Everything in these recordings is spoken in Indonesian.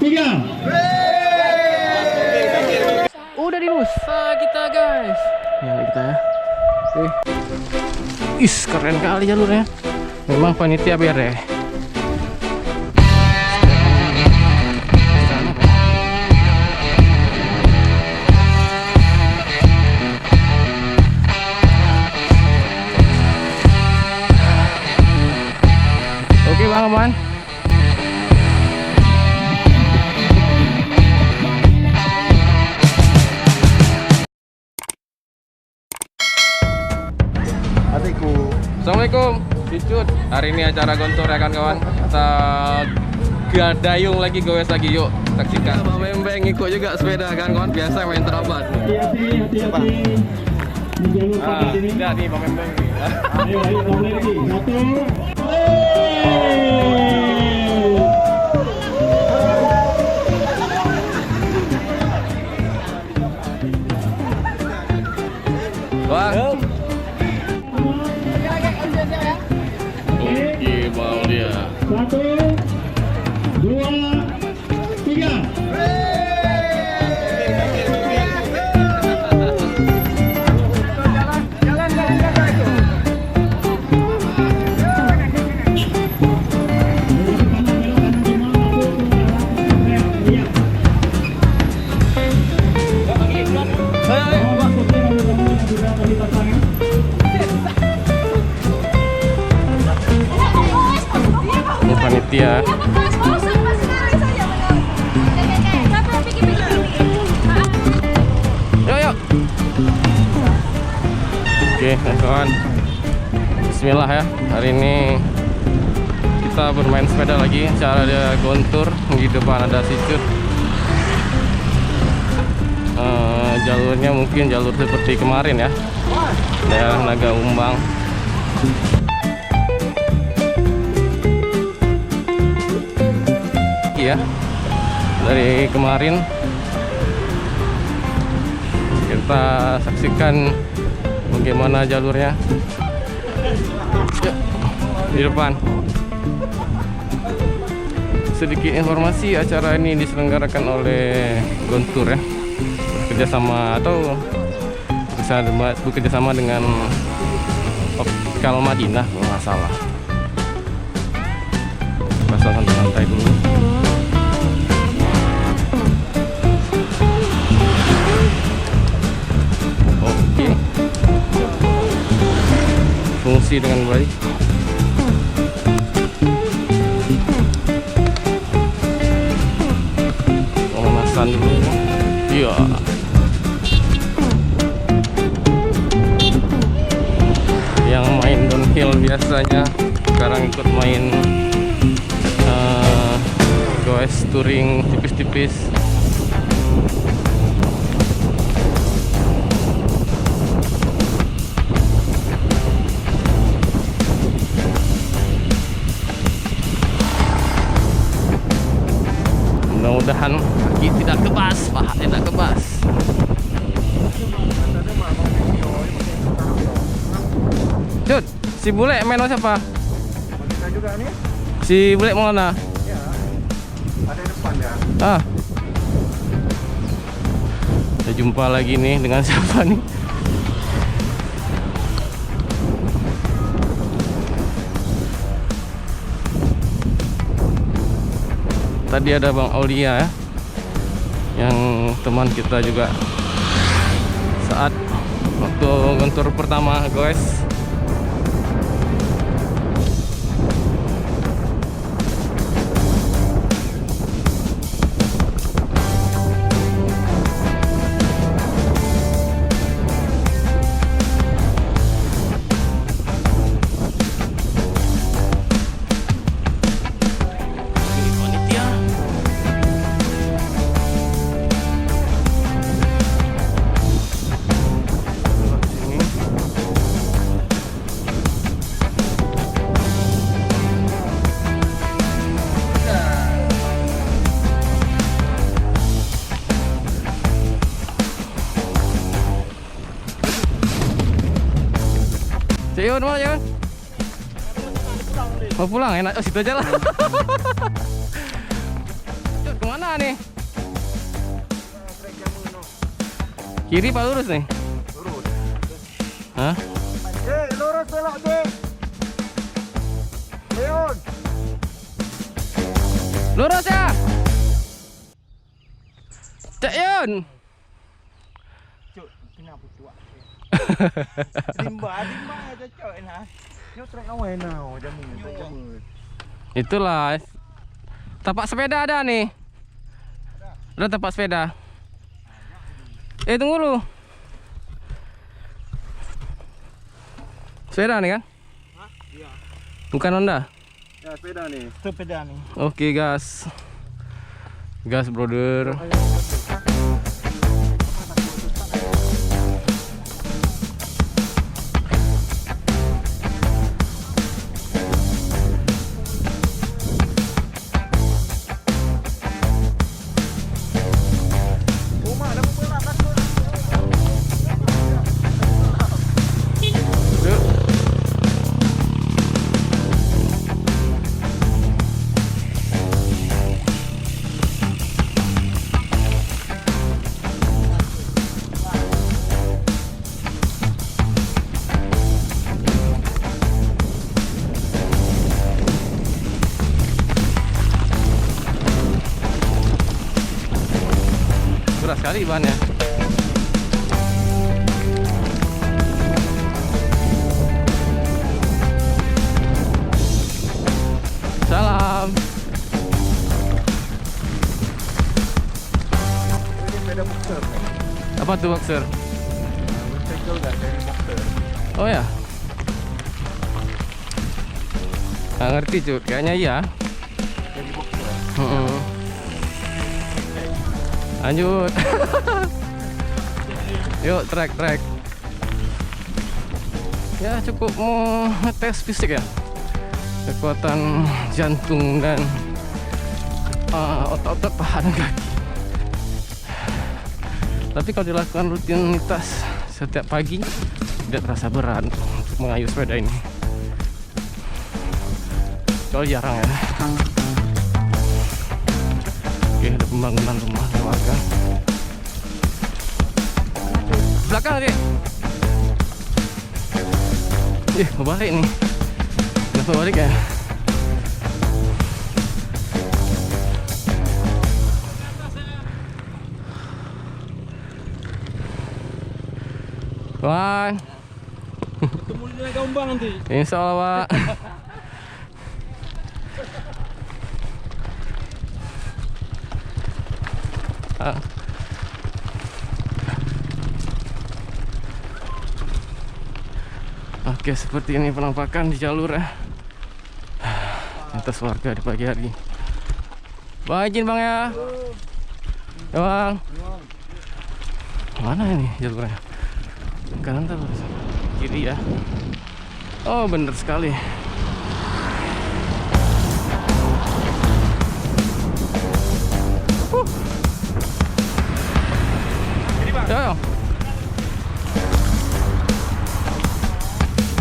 3. Udah di Nusa kita guys. Ya kita ya. Oke. Is keren kali jalurnya. Memang panitia bere. Oke bang aman. Adikku. Assalamualaikum, Cicut. Hari ini acara gontor ya kan kawan. Kita gadayung lagi, goes lagi, yuk saksikan. Bang Membeng ikut juga sepeda kan kawan, biasa main terabat. Hati-hati. Jangan lupa ini. Tidak nih Bang Membeng. Ayo mulai lagi. 1. Wah. Oke, mau dia. 1, 2, 3. Ini panitia. Yuk. Oke, kawan. Bismillah ya. Hari ini kita bermain sepeda lagi. Cara dia gontur. Di depan ada Cicut. Jalurnya mungkin jalur seperti kemarin ya. Daerah Naga Umbang. Ya, dari kemarin kita saksikan bagaimana jalurnya. Yuk, di depan. Sedikit informasi, acara ini diselenggarakan oleh Gontur ya, bekerjasama atau bekerjasama dengan Optikal Madinah kalau nggak salah. Pasal santai-santai dulu. Oke, fungsi dengan baik. Pemanasan dulu. Iya. Yang main downhill biasanya sekarang ikut main goes touring tipis-tipis. Mudah-mudahan kaki tidak kebas, paha tidak kebas. Cut, si bule main sama siapa? Juga nih. Si bule mau mana? Ya. Ada di depan ya. Ah, kita jumpa lagi nih dengan siapa nih? Tadi ada Bang Aulia ya, yang teman kita juga saat waktu gontor pertama guys. Yun, mana Yun? Mau pulang enak, oh situ aja lah. mana nih? Kiri pak lurus nih? Lurus. Hah? Lurus belok deh. Leon. Lurus ya? Cek Yun. Cuk, kenapa cuak? Dimba aja cuk enak. Yo trek awal now jamu. Itulah. Tapak sepeda ada nih. Ada tapak sepeda. Tunggu dulu. Sepeda nih kan? Hah? Iya. Bukan Honda. Ya sepeda nih. Sepeda nih. Oke gas. Gas brother. Berat sekali bahannya. Salam. Ini sepeda boxer. Apa tuh boxer? Motorcycle enggak dari boxer. Oh ya. Nggak ngerti cuy, kayaknya iya. Dari boxer. Lanjut. Yuk trek. Ya cukup mau ngetes fisik ya, kekuatan jantung dan otot-otot paha dan kaki. Tapi kalau dilakukan rutinitas setiap pagi tidak terasa berat untuk mengayuh sepeda ini. Kalau jarang ya. Oke, ada pembangunan rumah warga. Belakang tadi. Mau balik nih. Kenapa balik ya? Wan. Ketemu di Gombang nanti. Insya Allah, Pak. Oke, seperti ini penampakan di jalur ya. Atas warga di pagi hari. Bang, izin bang ya. Ya bang. Mana ini jalurnya? Kanan terus. Kiri ya. Oh, bener sekali. Yo.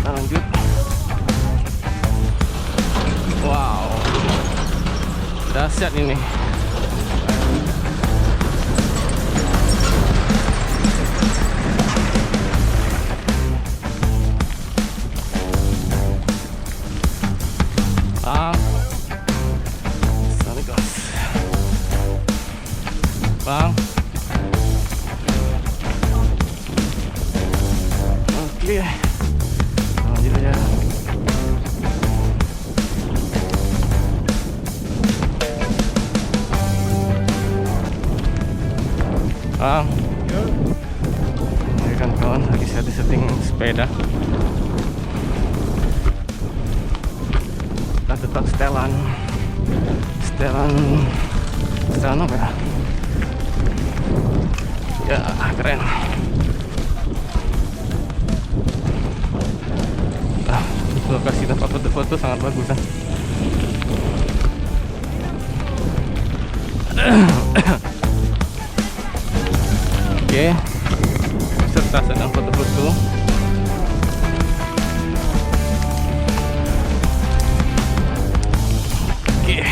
Kita lanjut. Wow, dahsyat ini. Bang. Oke. Lanjut aja. Bang. Ini kan kawan lagi setting sepeda. Kita tetap setelan apa ya? Ya, keren. Lokasi tempat foto-foto sangat bagus kan? Oke, serta sedang foto-foto. Oke.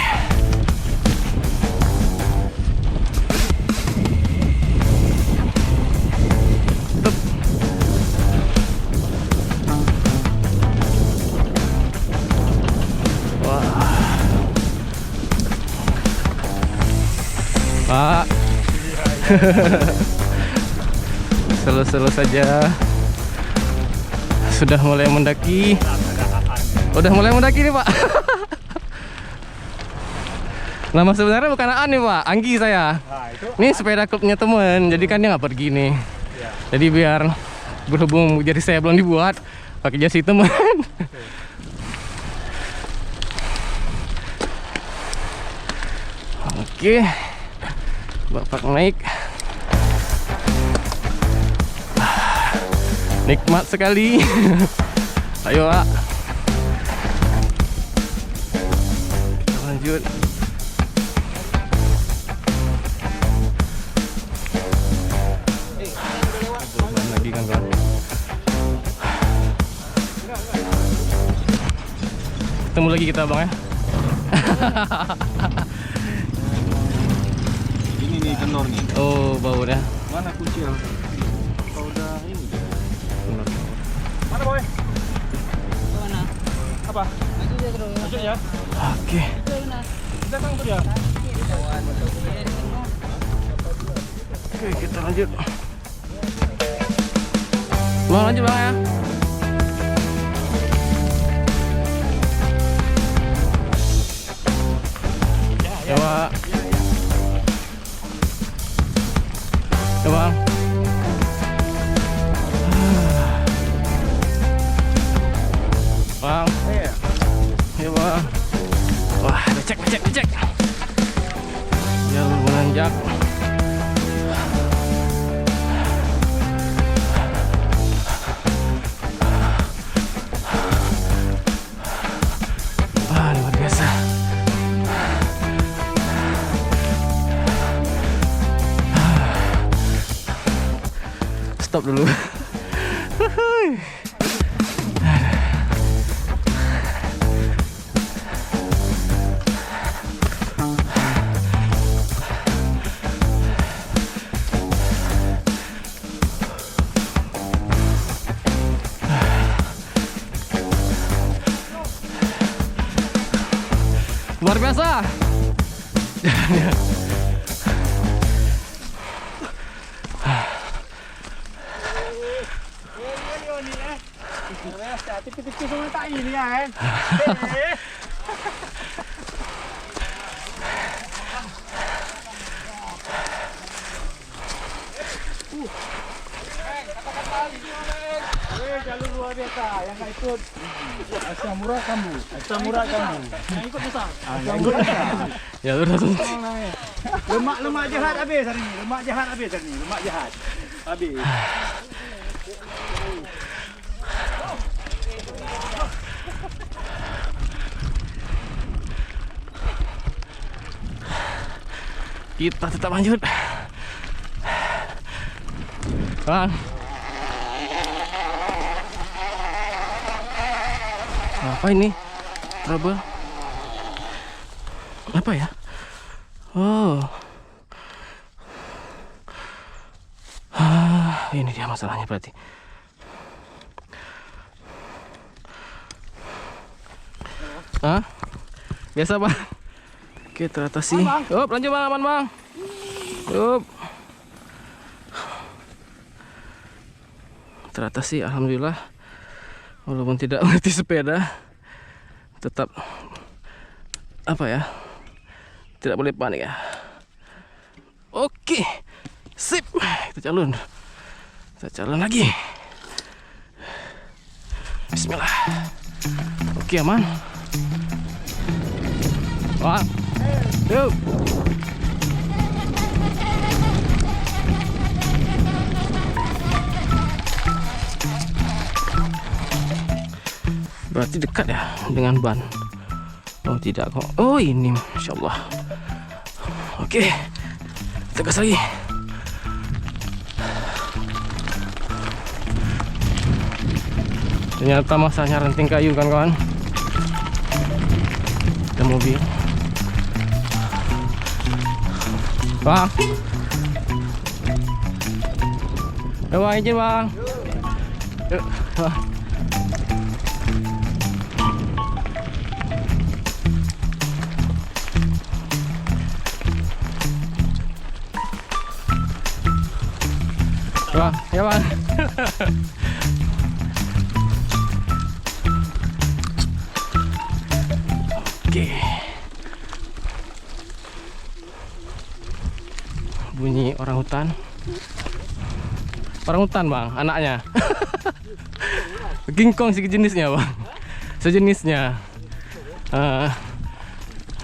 Selalu saja. Sudah mulai mendaki. Udah mulai mendaki nih, Pak. Nama sebenarnya bukan Aan nih, Pak. Anggi saya. Nah, itu. Ini sepeda klubnya temen. Jadi kan dia nggak pergi nih. Ya. Jadi biar berhubung jadi saya belum dibuat, pakai jasi teman. Oke, Bapak naik. Nikmat sekali. Ayo, Pak. Kita lanjut. Lagi kan, Bang. Ketemu lagi kita, Bang, ya. Ini nih kendor nih. Oh, bau dah. Mana kunci yang? Kau udah ini. Mana boy? Mana? Apa? Maju dia terus. Masuk ya. Oke. Kita kan tuh ya. Oke, kita lanjut. Bang, lanjut, Bang, ya. Ya, Pak. Ya, Bang. Bang. Iya. Ya, Bang. Wah, becek. Jalur menanjak. Wah, luar biasa. Stop dulu. Luar biasa. Tipis-tipis sama tak ini ya kan. Jalur luar biasa yang nggak ikut. Asam murah kamu. Yang ikut besar. Yang ikut besar. Ya udah tuh. Lemak jahat habis hari ini. Lemak jahat. Habis. Kita tetap lanjut. Bang. Apa ini? Trouble? Apa ya? Oh. Ini dia masalahnya berarti. Hah? Biasa, Bang. Oke, teratasi. Up, lanjut, Bang. Aman, Bang. Up. Teratasi, alhamdulillah. Walaupun tidak mengerti sepeda, tetap apa ya? Tidak boleh panik ya. Oke. Sip. Kita jalan lagi. Bismillah. Oke, aman. Wah. Yuk. Berarti dekat ya dengan ban. Oh tidak kok. Oh ini, Masya Allah. Oke, kita gas lagi. Ternyata masanya ranting kayu kan kawan. Ada mobil. Bang. Coba izin, Bang. Yuk, Bang. Ya bang. Oke. Bunyi orang hutan. Orang hutan bang, anaknya. King Kong sejenisnya bang. Sejenisnya.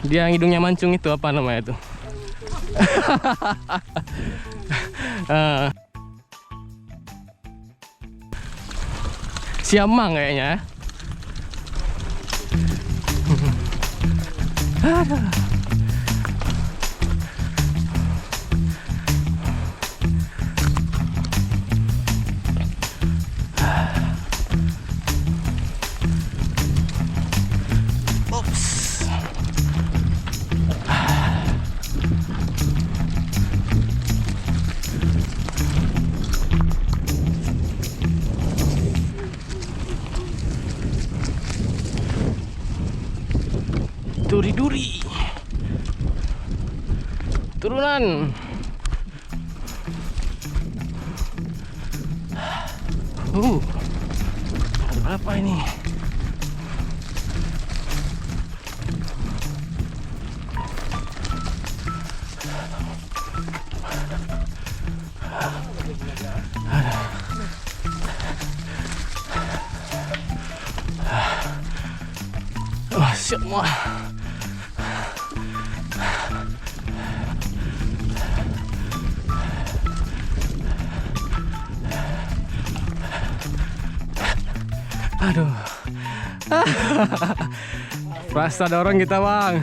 Dia hidungnya mancung itu apa namanya itu? Siamang kayaknya. Duri-duri turunan. Ada berapa ini? Oh, semua. Aduh. Rasa dorong kita bang.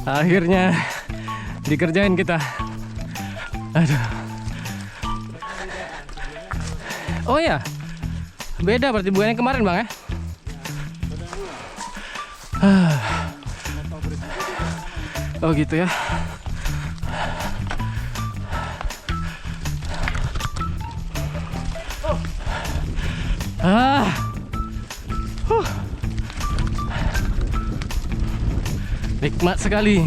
Akhirnya dikerjain kita. Aduh. Oh ya, beda berarti bukan yang kemarin bang ya. Oh gitu ya. Nikmat sekali.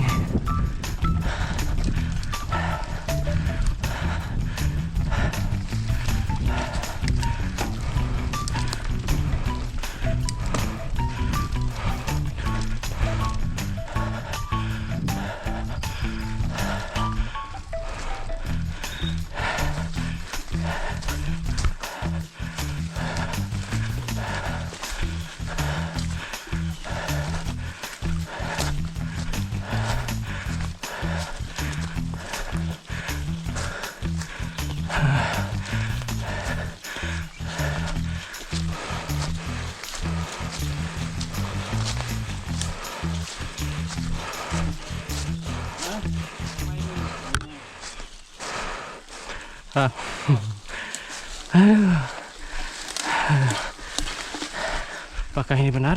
Apakah ini benar?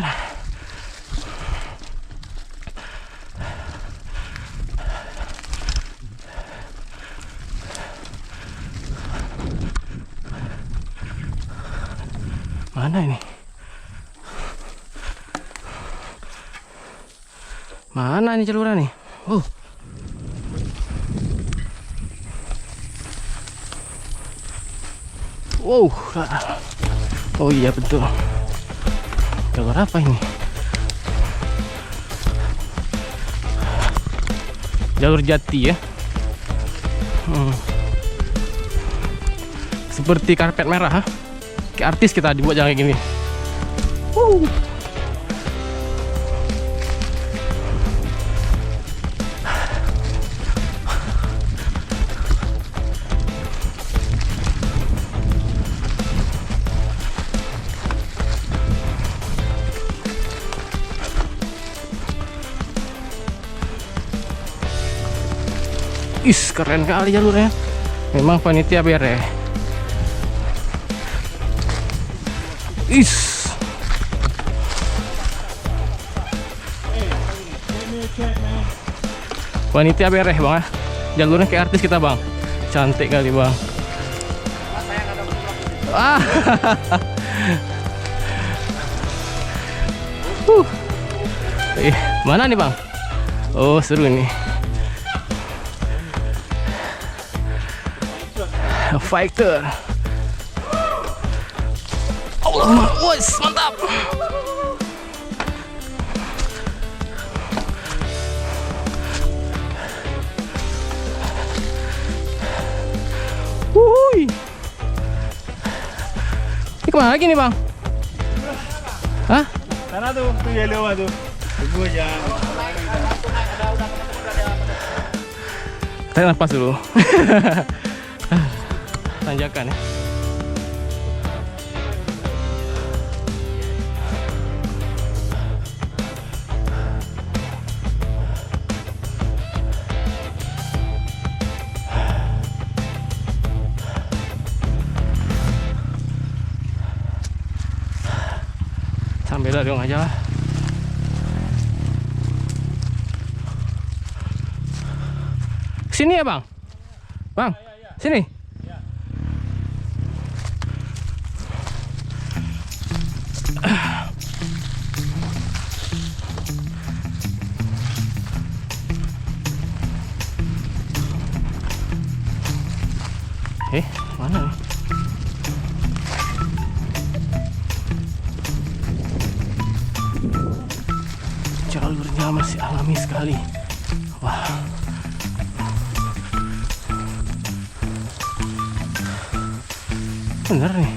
Mana ini? Mana ini celuran nih? Wow. Oh iya betul. Jalur apa ini? Jalur jati ya. Seperti karpet merah, ha? Kayak artis kita dibuat jalan kayak gini. Is, keren kali jalurnya. Memang panitia bere. Is. Panitia bere bang. Jalurnya kayak artis kita bang. Cantik kali bang. Mana nih bang? Oh seru nih. Fighter. Wes, mantap. Wuih. Ini kemana lagi nih bang? Hah? Sana tuh yellow tuh. Tunggu aja. Tarik nafas dulu. Tanjakan ya. Sambil dong aja lah. Sini ya bang, bang, sini. Mana nih? Jalurnya masih alami sekali. Wah. Bener nih.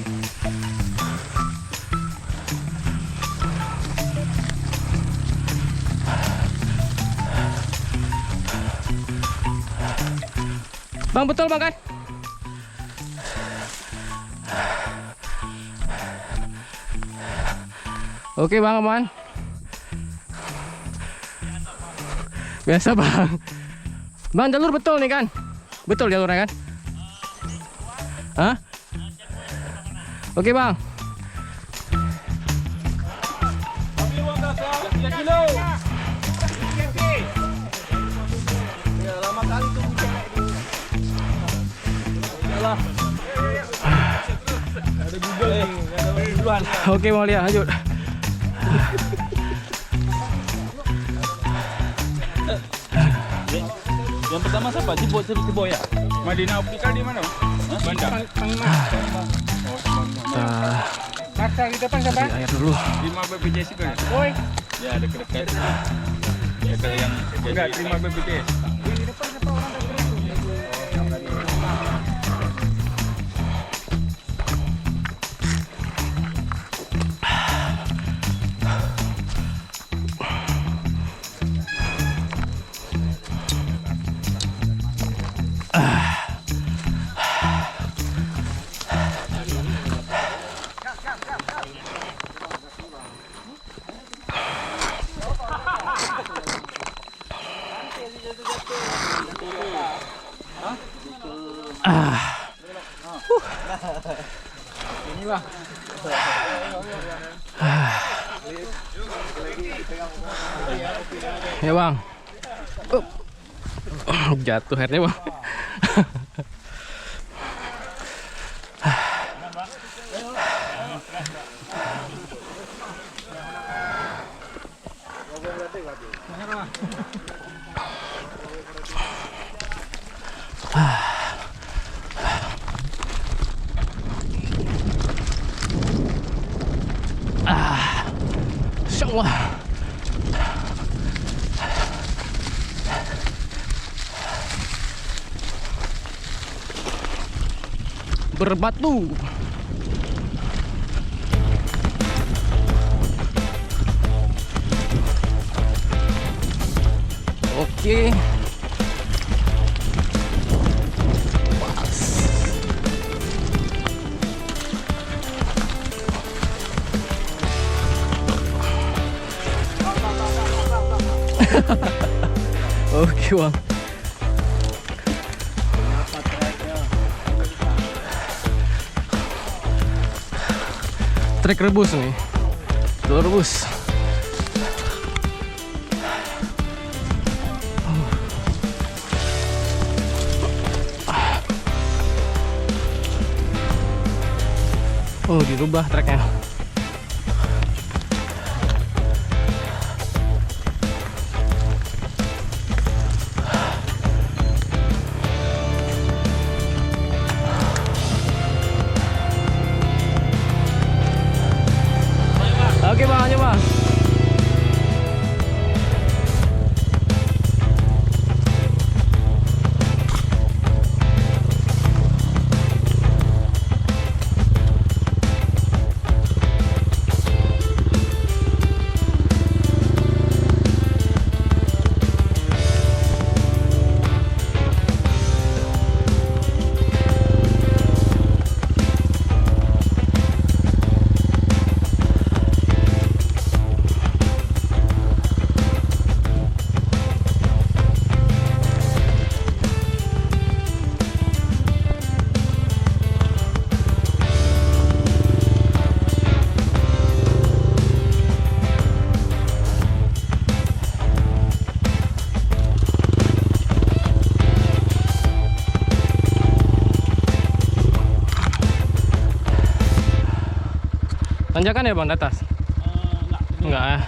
Bang, betul bang kan? Oke bang, aman. Biasa bang. Bang, jalur betul nih kan? Betul jalurnya kan? Hah? Oke bang. Oke, mau lihat lanjut. Yang pertama siapa? Cibo ya? Madinah Optika di mana? Bandar. Masa di depan siapa? Air dulu. 5 BPJS kan? Woi. Ya, dekat-dekat. Ya ke yang enggak 5 BPJS. Yang di depan siapa orang dari Inilah. Ya bang. Jatuh airnya bang. Wah. Berbatu. Oke. Oke bang. Trek rebus nih. Telur rebus. Oh, dirubah treknya. Tanjakan ya bang di atas? Enggak ya.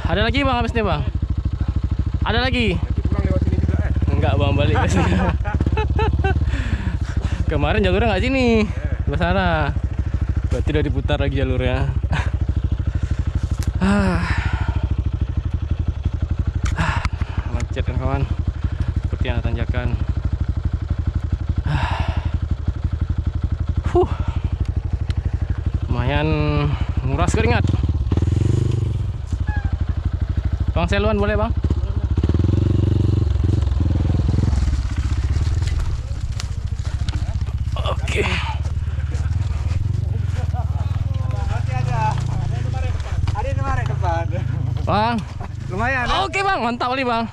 Ada lagi bang habis ini bang? Ada lagi? Pulang lewat sini juga Enggak bang, balik ke sini. Kemarin jalurnya nggak sini, ke sana. Berarti udah diputar lagi jalurnya. Macet kan kawan, seperti yang tanjakan. Lumayan nguras keringat. Bang seluan boleh bang? Oke. Ada kemarin depan. Bang. Lumayan. Oke bang, mantap kali bang.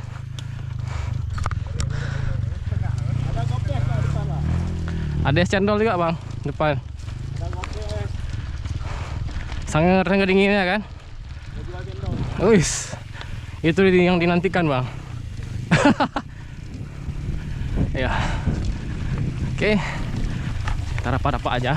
Ada es cendol juga bang depan. Sangat dinginnya kan? Wis, itu yang dinantikan bang. Ya, oke, kita rapat-rapat aja.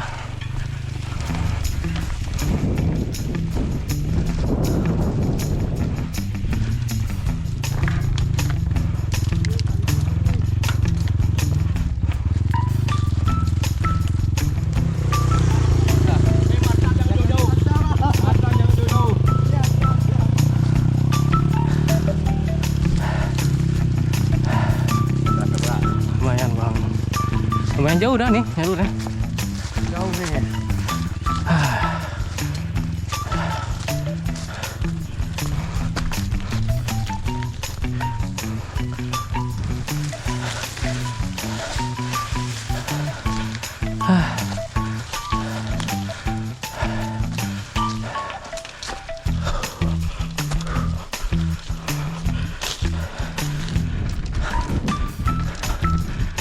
Lumayan jauh dah nih jalurnya. Jauh nih.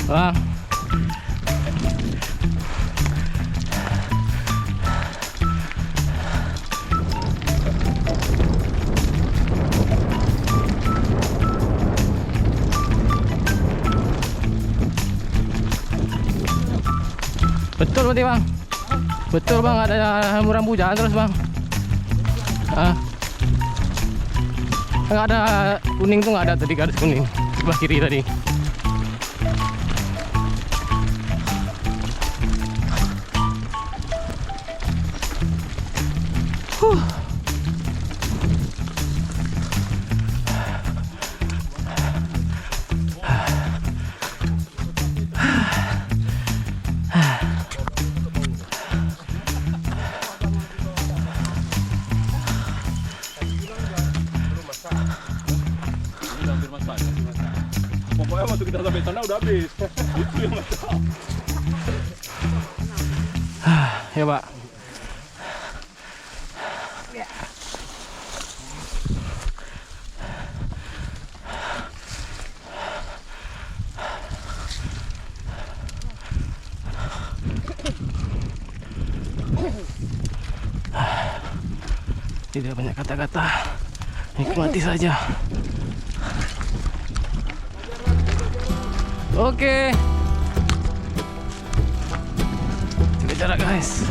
Bang. Betul berarti bang? Betul bang, ada rambu jalan terus bang. Nggak ada kuning tuh, nggak ada tadi garis kuning sebelah kiri tadi. Pokoknya waktu kita sampai sana udah habis. Itu yang masalah. Ya pak. Tidak banyak kata-kata, nikmati saja. Oke, jaga jarak guys.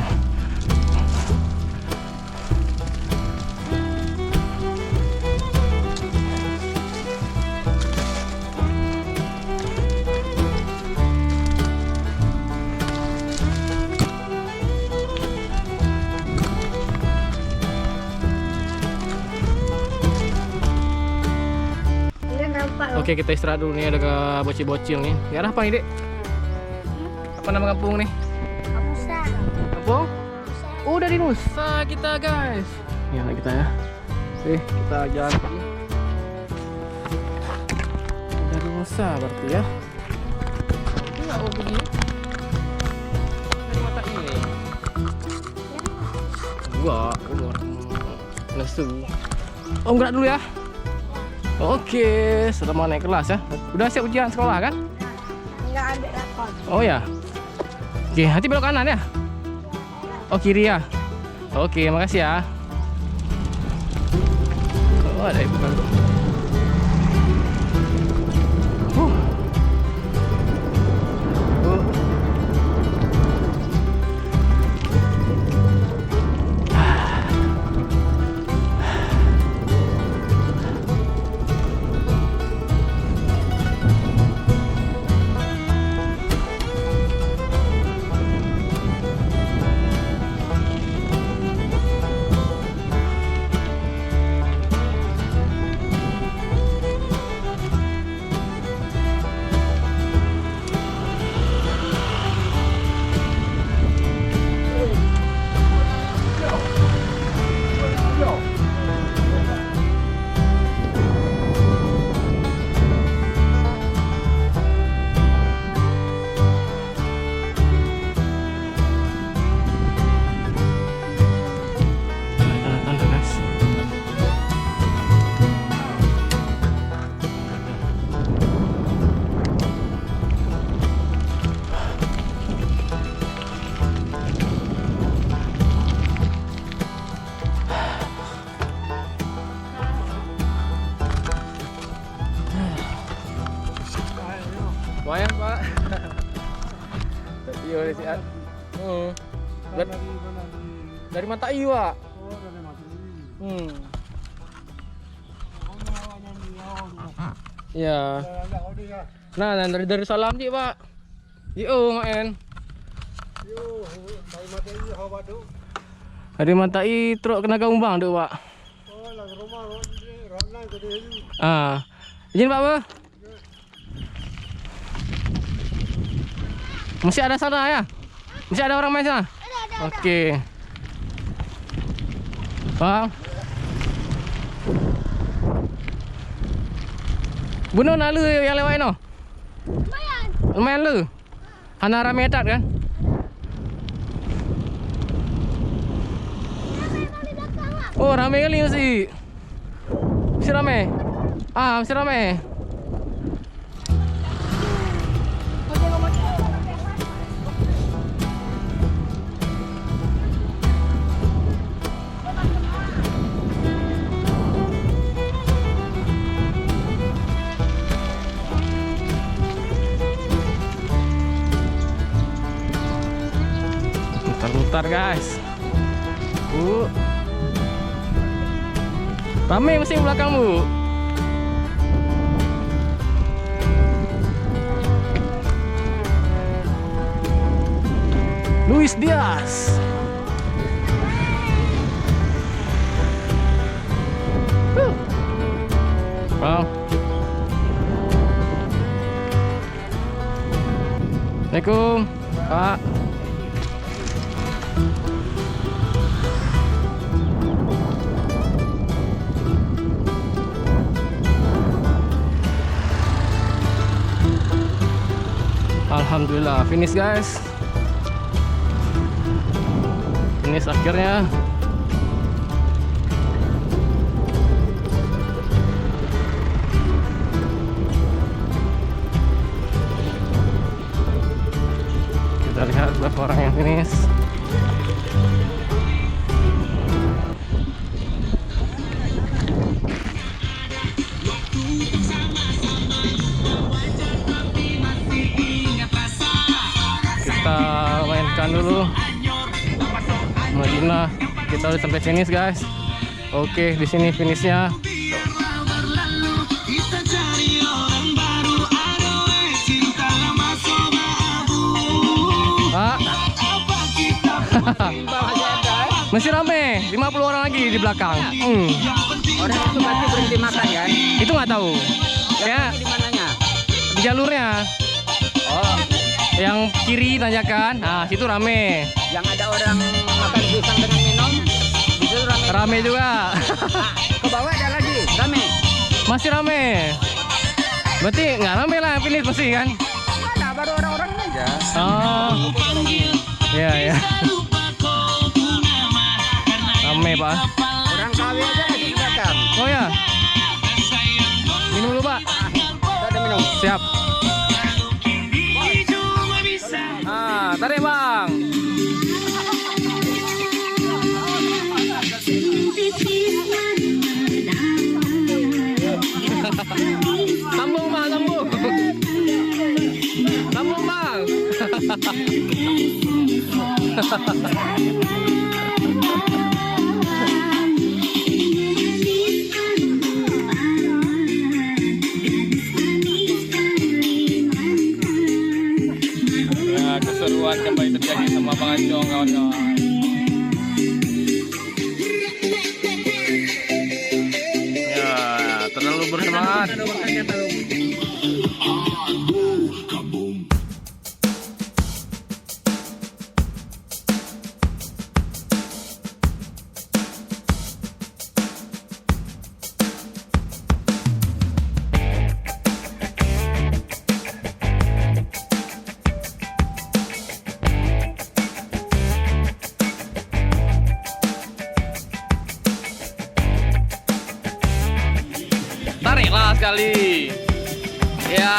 Oke, kita istirahat dulu nih, ada bocil-bocil nih. Di arah apa ini, Dek? Apa nama kampung nih? Nusa. Kampung? Oh, dari Nusa kita, guys. Ya, kita ya. Oke, kita jalan lagi. Dari Nusa berarti ya. Enggak mau begini. Dari mata ini. Enggak, umur. Nesu. Om gerak dulu ya. Oke, sudah mau naik kelas ya. Udah siap ujian sekolah kan? Enggak ada rapot. Oh ya. Oke, nanti belok kanan ya. Oh kiri ya. Oke, makasih ya. Oh ada ibu kan. dari Siat. Dari Mata Iu, Pak. Iya. Nah, dari Salam sih, Pak. Yo, main. Dari Mata I truk kena Umbang tuh, Pak. Izin Pak, Pak. Masih ada sana ya? Masih ada orang main sana? Ada. Oke. Bang. Bunuh nalu yang lewat no? Lumayan lu. Hana rame tak kan? Oh, rame kali mesti. Mesti rame. Mesti rame. Mutar-mutar guys. Rame mesti belakang Bu. Luis Diaz. Wow. Assalamualaikum, Pak. Alhamdulillah finish guys. Finish akhirnya. Kita lihat berapa orang yang finish. Kita mainkan dulu Madinah. Kita udah sampai finish guys. Oke, di sini finishnya. Pak. Masih rame, 50 orang lagi di belakang. Orang itu pasti berhenti makan kan? Itu nggak tahu. Ya, Di mananya? di jalurnya. Oh, Yang kiri tanjakan, nah situ rame. yang ada orang makan pisang dengan minum, itu rame. Rame juga. Ke bawah ada lagi, rame. Masih rame. Berarti nggak rame lah finish mesti kan? Mana baru orang-orang aja. Oh. Iya ya. Rame Pak. Orang kawin aja di belakang. Oh ya. Minum dulu Pak. Ada minum. Siap. Tarik Bang. Sambung Bang, sambung. Sambung Bang. Keseruan kembali terjadi sama Bang Ancong kawan-kawan. Ya, terlalu bersemangat. Tariklah sekali. Ya.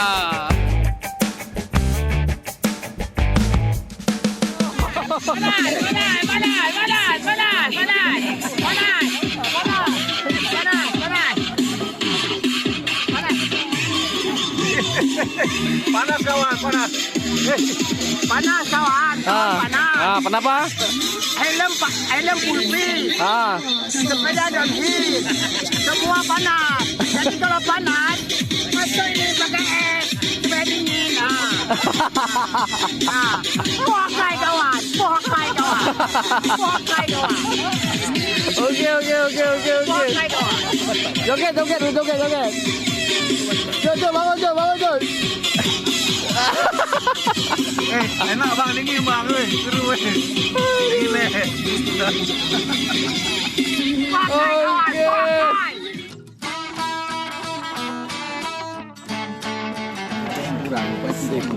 Panas kawan, panas. Panas kawan, panas. Kenapa? Helm pulpi, sepeda downhill, semua panas. Jadi kalau panas, masuk ini pakai es, supaya dingin. Pokai kawan, pokai kawan, pokai kawan. Oke. Pokai kawan. Joget. Bangun. Enak bang, dingin bang, seru gile. Pokai kawan, pokai.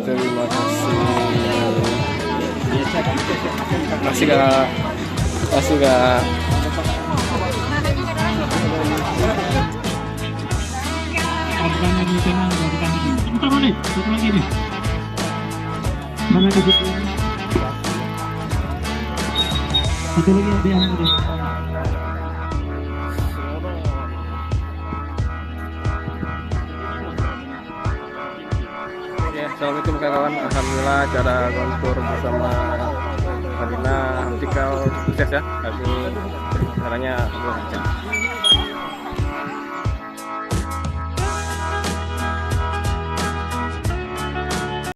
Terima kasih. Makasih kak. Harganya di sana, bentar mana? Satu lagi nih. Mana ke situ? Satu lagi ada yang ada. Assalamualaikum kawan. Alhamdulillah acara kontur bersama Madinah Optikal sukses ya. Tapi caranya lancar.